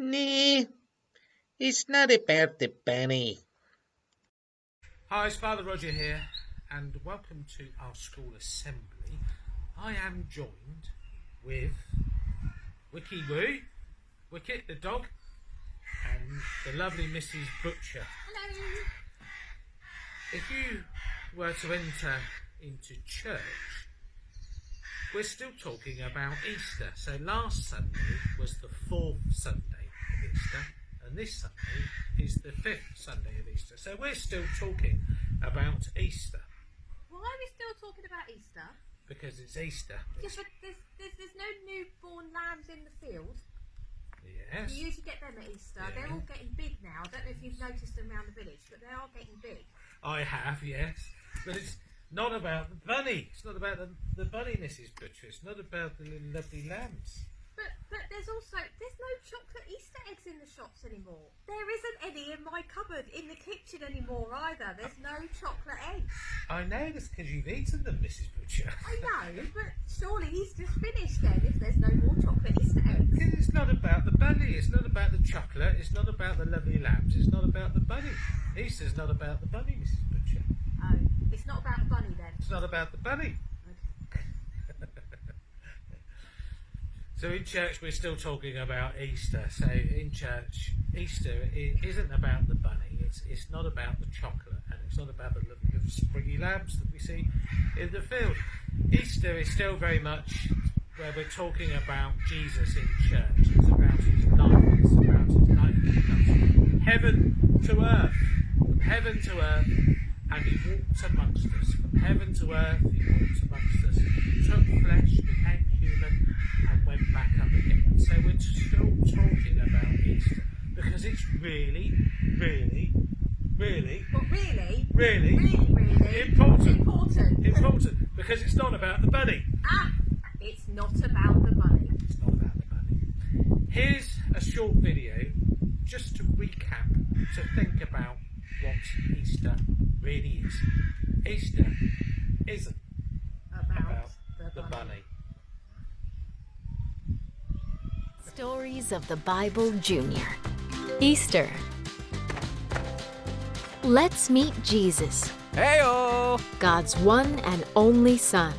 Nee, it's not about the bunny. Hi, it's Father Roger here, and welcome to our school assembly. I am joined with Wicky Woo, Wicket the dog, and the lovely Mrs. Butcher. Hello. If you were to enter into church, we're still talking about Easter. So last Sunday was the 4th Sunday of Easter, and this Sunday is the 5th Sunday of Easter. So we're still talking about Easter. Why are we still talking about Easter? Because it's Easter. Yeah, but there's no newborn lambs in the field. Yes. You usually get them at Easter. Yeah. They're all getting big now. I don't know if you've noticed them around the village, but they are getting big. I have, yes. But it's not about the bunny. It's not about the bunny, Mrs. Butcher. It's not about the little lovely lambs. But there's no chocolate Easter eggs in the shops anymore. There isn't any in my cupboard in the kitchen anymore either. There's no chocolate eggs. I know that's because you've eaten them, Mrs. Butcher. I know, but surely Easter's finished then if there's no more chocolate Easter eggs. It's not about the bunny. It's not about the chocolate. It's not about the lovely lambs. It's not about the bunny. Easter's not about the bunny, Mrs. Butcher. Oh, it's not about the bunny then. It's not about the bunny. Okay. So in church we're still talking about Easter. So in church, Easter isn't about the bunny. It's not about the chocolate, and it's not about the little springy lambs that we see in the field. Easter is still very much where we're talking about Jesus in church. It's about his life. It's about his life that comes from heaven to earth. From heaven to earth, and he walked amongst us. From heaven to earth, he walked amongst us, took flesh, became human, and went back up again. So we're still talking about Easter because it's really, really, really, But really important. Important because it's not about the bunny. It's not about the bunny. It's not about the bunny. Here's a short video just to recap, to think about what Easter really is. Easter isn't about the bunny. Stories of the Bible Junior. Easter. Let's meet Jesus. Heyo! God's one and only Son.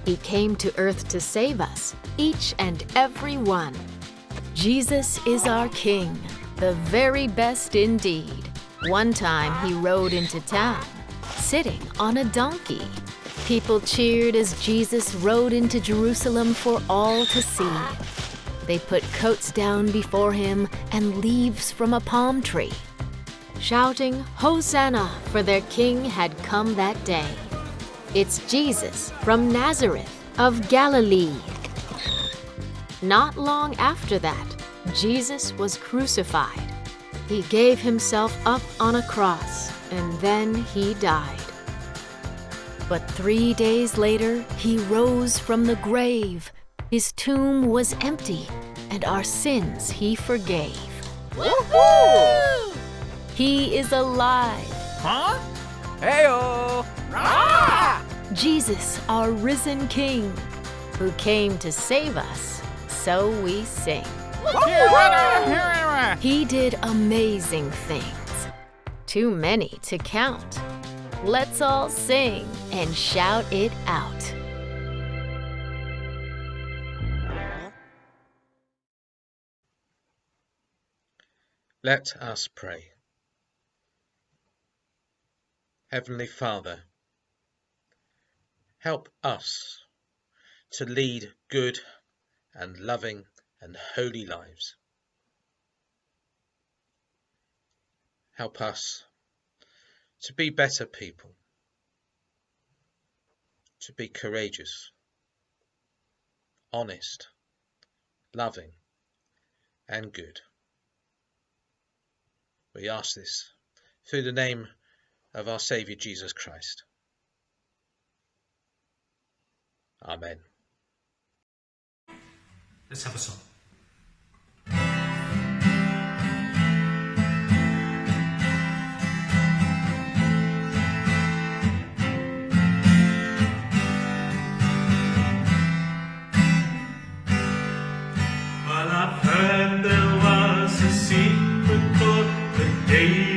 He came to earth to save us, each and every one. Jesus is our King, the very best indeed. One time he rode into town, sitting on a donkey. People cheered as Jesus rode into Jerusalem for all to see. They put coats down before him and leaves from a palm tree, shouting, "Hosanna, for their king had come that day." It's Jesus from Nazareth of Galilee. Not long after that, Jesus was crucified. He gave himself up on a cross, and then he died. But 3 days later, he rose from the grave. His tomb was empty, and our sins he forgave. Woohoo! He is alive. Huh? Heyo! Rah! Jesus, our risen King, who came to save us, so we sing. He did amazing things, too many to count. Let's all sing and shout it out. Let us pray. Heavenly Father, help us to lead good and loving and holy lives. Help us to be better people, to be courageous, honest, loving, and good. We ask this through the name of our Saviour Jesus Christ. Amen. Let's have a song. Well, I've heard there was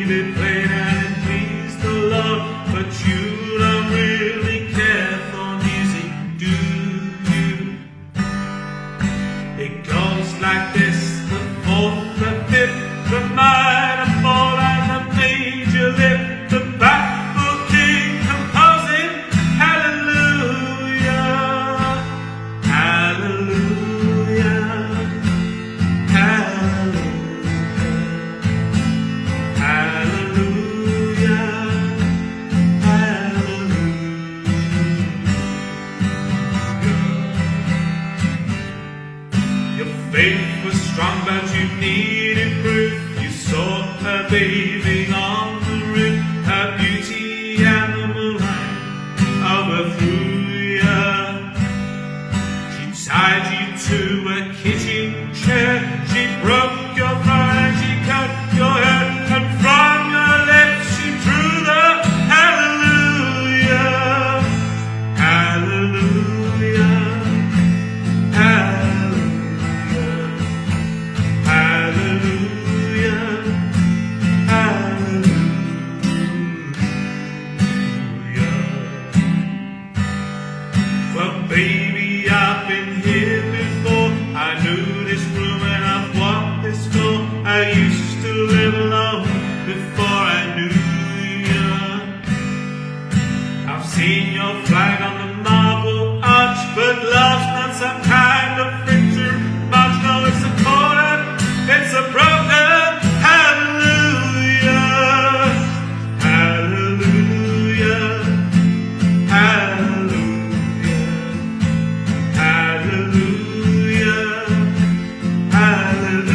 keep it plain and please the Lord, but you don't really care for music, do you? It goes like this: the fourth, the fifth, the minor fall and the major lift, the baffled king composing hallelujah, hallelujah, hallelujah, hallelujah, hallelujah. Your faith was strong, but you needed proof. You saw her bathing on the roof, her beauty and the moonlight overthrew ya. She tied you to a kitchen chair, she broke your throne and she cut your hair, and from your lips she drew the hallelujah, hallelujah, hallelujah, hallelujah, hallelujah. Well, baby, I've been here before. I knew this room and I've walked this floor. I used to live alone before I knew you. I've seen your flag on the marble arch, but love's not some kind of victory march. No, it's a chord, it's a broken hallelujah, hallelujah, hallelujah, hallelujah, hallelujah.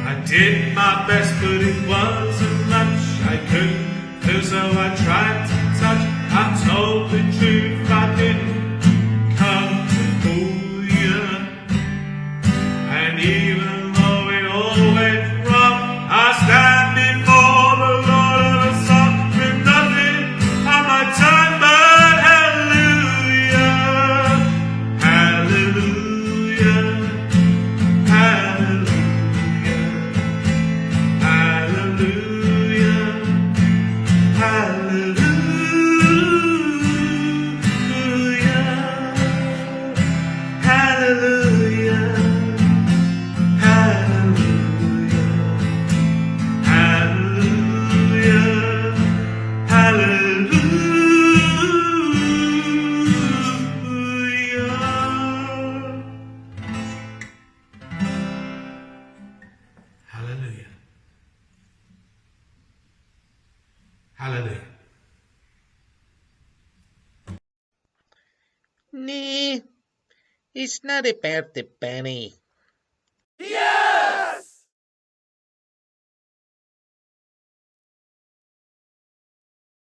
I did my best, but it wasn't much. I couldn't do, so I tried to touch. I told the truth, I didn't come to fool you. And even though it all went wrong, I stand before the Lord of a song with nothing on my tongue but hallelujah, hallelujah, hallelujah, hallelujah, hallelujah, hallelujah, hallelujah, hallelujah. Nee, it's not about the bunny. Yeah!